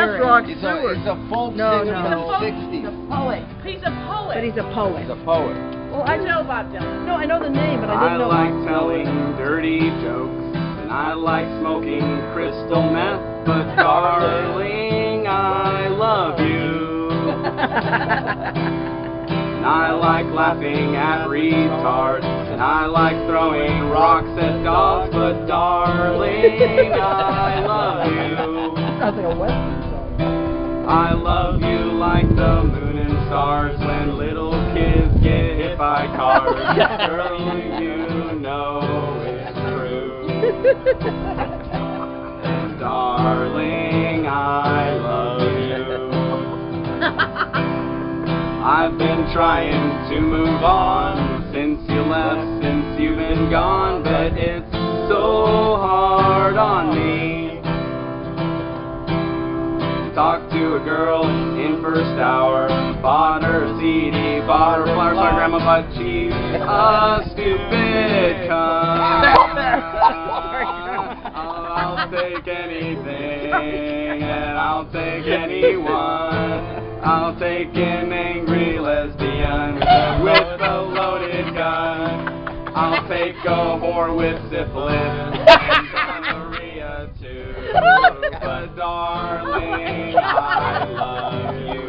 Rock He's Stewart. a folk No, singer no. from the He's 60s. a poet. He's a poet. But he's a poet. He's a poet. Well, I know Bob Dylan. No, I know the name, but I I didn't know. like telling dirty jokes, and I like smoking crystal meth, but darling, I love you. And I like laughing at retards, and I like throwing rocks at dogs, but darling, I love you. Sounds like a western song. I love you like the moon and stars when little kids get hit by cars. Girl, you know it's true. And darling, I love you. I've been trying to move on since you left, since you've been gone, but it's so hard on me. Talked to a girl in first hour, bought her a CD, bought her flowers, saw grandma, but she's a stupid cunt. I'll take anything, and I'll take anyone. I'll take an angry lesbian with a loaded gun. I'll take a whore with syphilis and gonorrhea too. But darling, I love you.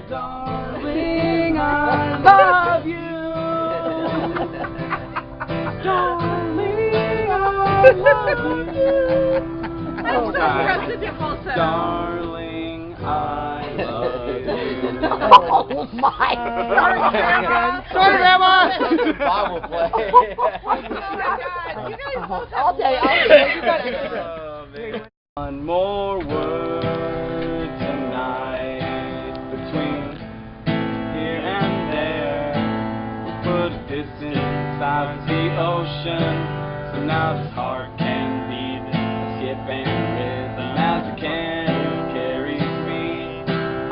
Darling, I love you. Darling, I love you. I'm so impressed with your falsetto. Darling, I love you. Oh my God! Sorry, Grandma. Bob will play. Oh my God, you guys both have I'll tell you. You got it. One more word tonight between here and there. We put this inside the ocean, so now this heart can beat a skipping rhythm as the canoe carries me. I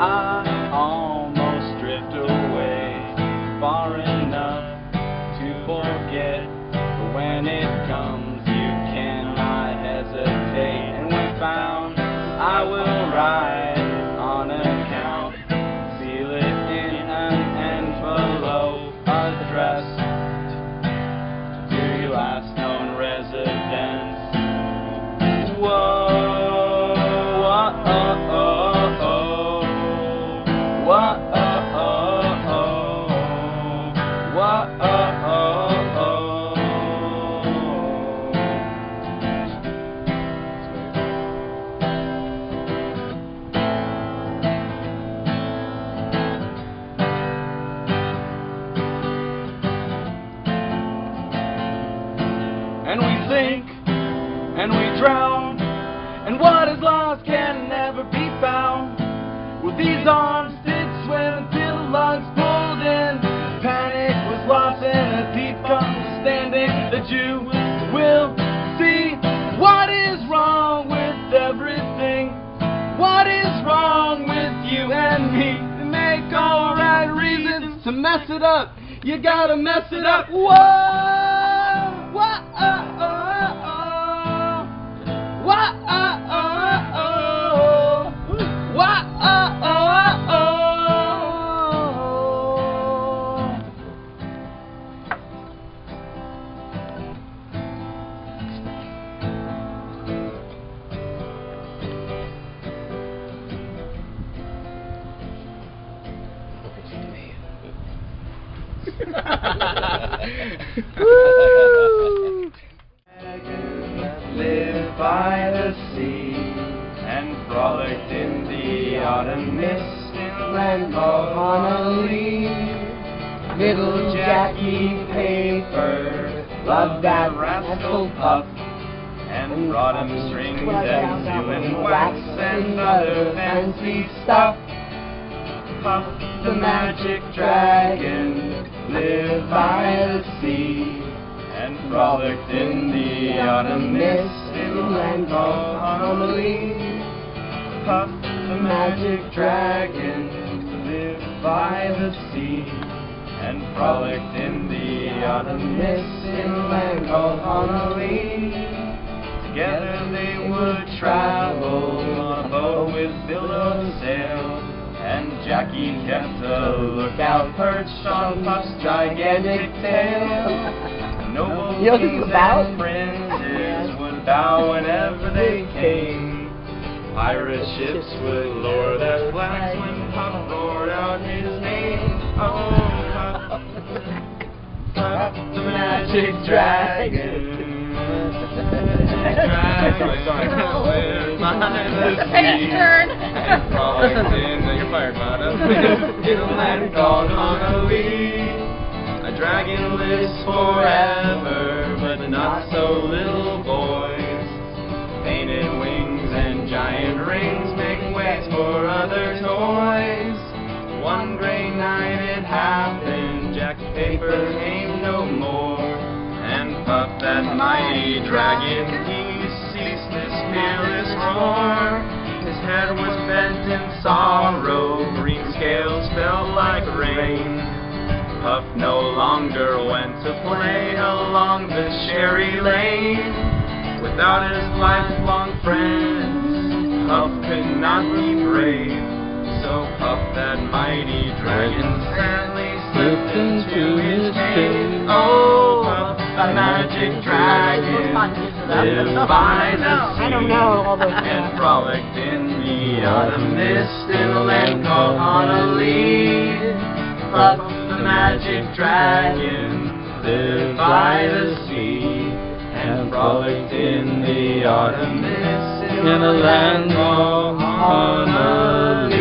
almost drift away far enough to forget, but when it comes, you cannot hesitate. And when found, I will write on account, seal it in an envelope addressed to your last known residence. Whoa, whoa, oh, oh, oh. Whoa, oh, oh, oh. Whoa, oh, oh, oh. And we sink, and we drown, and what is lost can never be found. With these arms did swim until the lungs pulled in. Panic was lost in a deep understanding that you will see what is wrong with everything. What is wrong with you and me? To make all right reasons to mess it up, you gotta mess it up. Whoa, whoa, oh, oh, oh. Whoa, oh, oh, oh. Whoa, oh, oh, oh. Lived by the sea and frolicked in the autumn mist in land called Honolulu. Little Jackie Paper loved that rascal Puff and brought him strings and sealing wax and other fancy stuff. Puff the magic dragon lived by the sea and frolicked in the autumn mist in land called Honolulu. Puff the magic dragon lived by the sea and frolicked in the autumn mist in land called Honolulu. Together they would travel on a boat with billows sail, and Jackie kept a lookout perched on Puff's gigantic tail. Noble You know what this is kings about? and princes would bow whenever they came. Pirate ships would lower their flags when Puff roared out his name. Oh, Puff, Puff the magic dragon. Take turn. You're fired, Mata. In a land called Honolulu, a dragon lives forever, but not so little boys. Painted wings and giant rings make ways for other toys. One gray night it happened, Jack Paper came no more, and Puff, that mighty dragon, he ceased his fearless roar. His head was bent in sorrow, green scales fell like rain. Puff no longer went to play along the cherry lane. Without his lifelong friends, Puff could not be brave. So Puff, that mighty dragon, sadly slipped into his cave. Oh, Puff, a magic dragon, lived by the sea. I don't know all those And frolicked in the autumn mist in a land called Honolulu. Puff, the magic dragon, lived by the sea, and frolicked in the autumn mist in a land called Honolulu.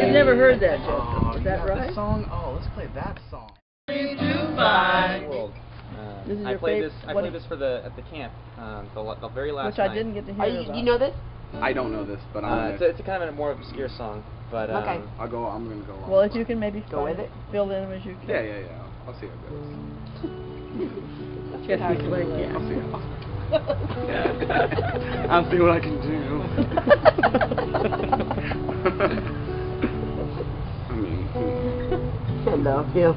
You've never heard that, Justin. Is that right? song? Oh, let's play that song. World. This is I your played fav- this. I what- played this at the camp, the very last Which night. I didn't get to hear about. Do you know this? I don't know this, but I'm It's a kind of a more obscure song, but Okay. I'm gonna go along. Well, if you can maybe Go find with it. fill in as you can. Yeah. I'll see how it goes. Get how you like, yeah. I'll see how. I'll see what I can do. I mean, I love him.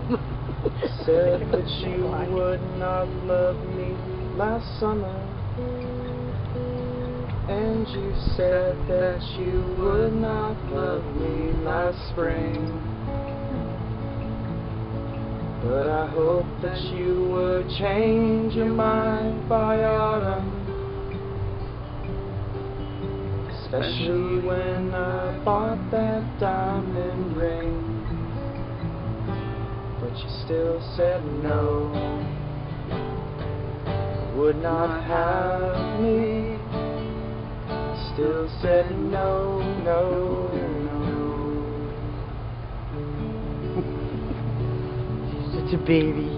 Said that you would not love me last summer, and you said that you would not love me last spring. But I hope that you would change your mind by autumn, especially when I bought that diamond ring. But you still said no, would not have me. Still said no, no, no. Such a baby.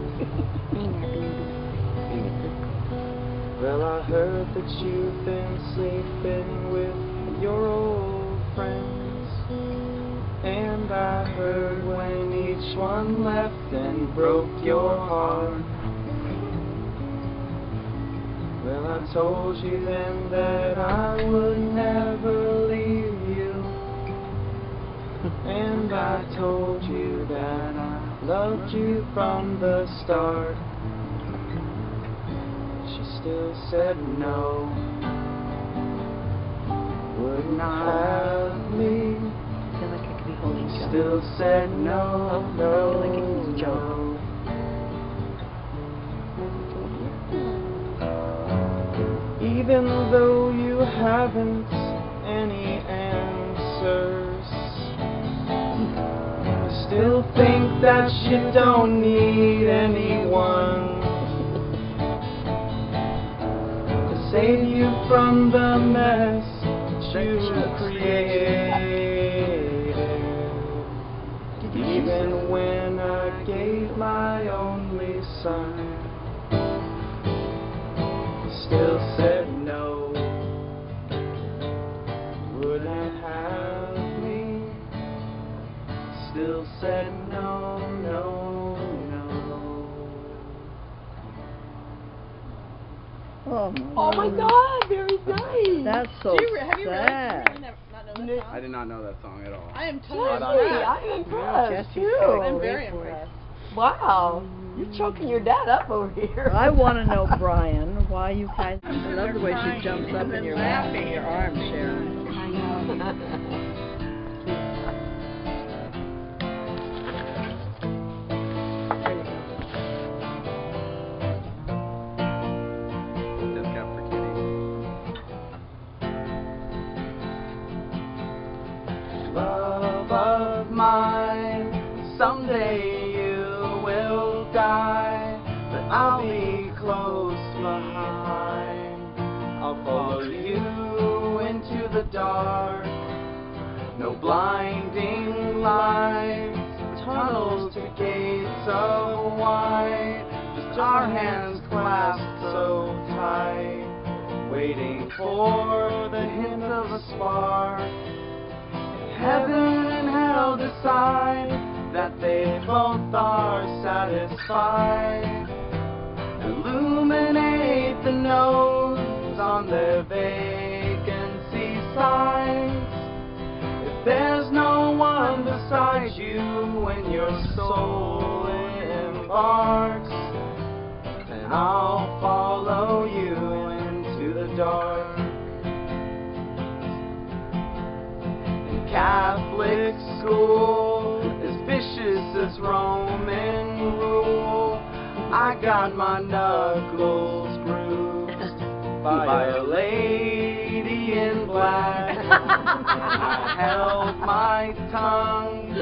Well, I heard that you've been sleeping with your old friends, and I heard when each one left and broke your heart. Well, I told you then that I would never leave you, and I told you that I loved you from the start. She still said no, would not have me. I feel like I could be holding Joe. Still said no, no, I feel like it's Joe. no. Even though you haven't any answers, you still think that you don't need anyone to save you from the mess that you created. Even when I gave my only son, still said no, wouldn't have me. Still said no, no, no. Oh my God, very nice. That's so Have you really? sad. You never not know this song? I did not know that song at all. I am totally Jesse, impressed. I'm impressed Jesse's too. so I'm very great for impressed. Wow. You're choking your dad up over here. I want to know, Brian, why you guys... I love the way she jumps up in your lap and your arms, Sharon. I know. Love of mine, someday you will die, but I'll be close behind. I'll follow you into the dark, no blinding lights, tunnels to gates of white, just our hands clasped so tight, waiting for the hint of a spark. Heaven and hell decide that they both are satisfied. Illuminate the nodes on their vacancy signs. If there's no one beside you when your soul embarks, then I'll follow you into the dark. Catholic school, as vicious as Roman rule, I got my knuckles bruised by a lady in black. I held my tongue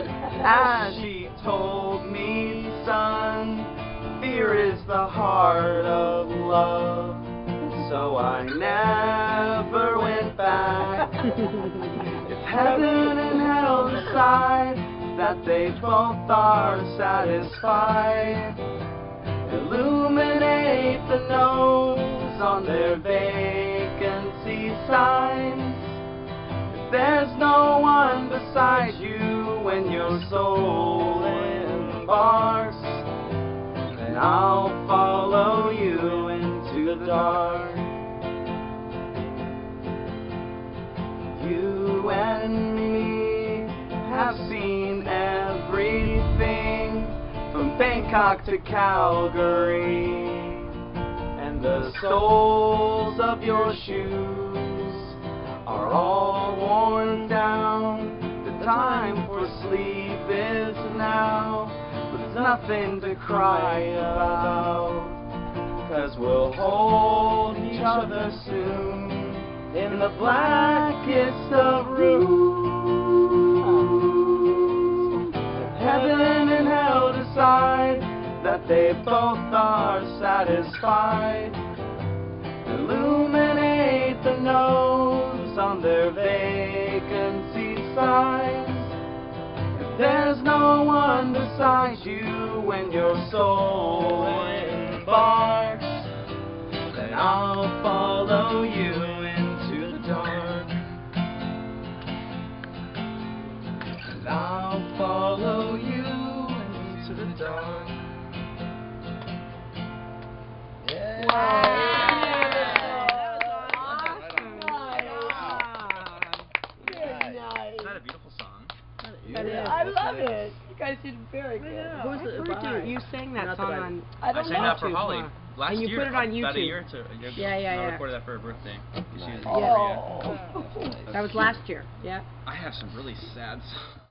as she told me, son, fear is the heart of love. So I never went back. Heaven and hell decide that they both are satisfied. Illuminate the nodes on their vacancy signs. If there's no one beside you when your soul embarks, then I'll follow you into the dark. You and me have seen everything from Bangkok to Calgary, and the soles of your shoes are all worn down. The time for sleep is now, but there's nothing to cry about, 'cause we'll hold each other soon in the blackest of rooms. Heaven and hell decide that they both are satisfied. Illuminate the nodes on their vacancy signs. If there's no one beside you when your soul embarks, then I'll follow you into the dark. And I'll follow you into the dark. Yeah. Isn't that a beautiful song? I love it. You guys did very good. Who's it by? You sang that Not song that I- on. I sang that for Holly last And you year. put it on About a YouTube. year or two. Yeah. I recorded that for her birthday. She was That was last year. Yeah. I have some really sad songs.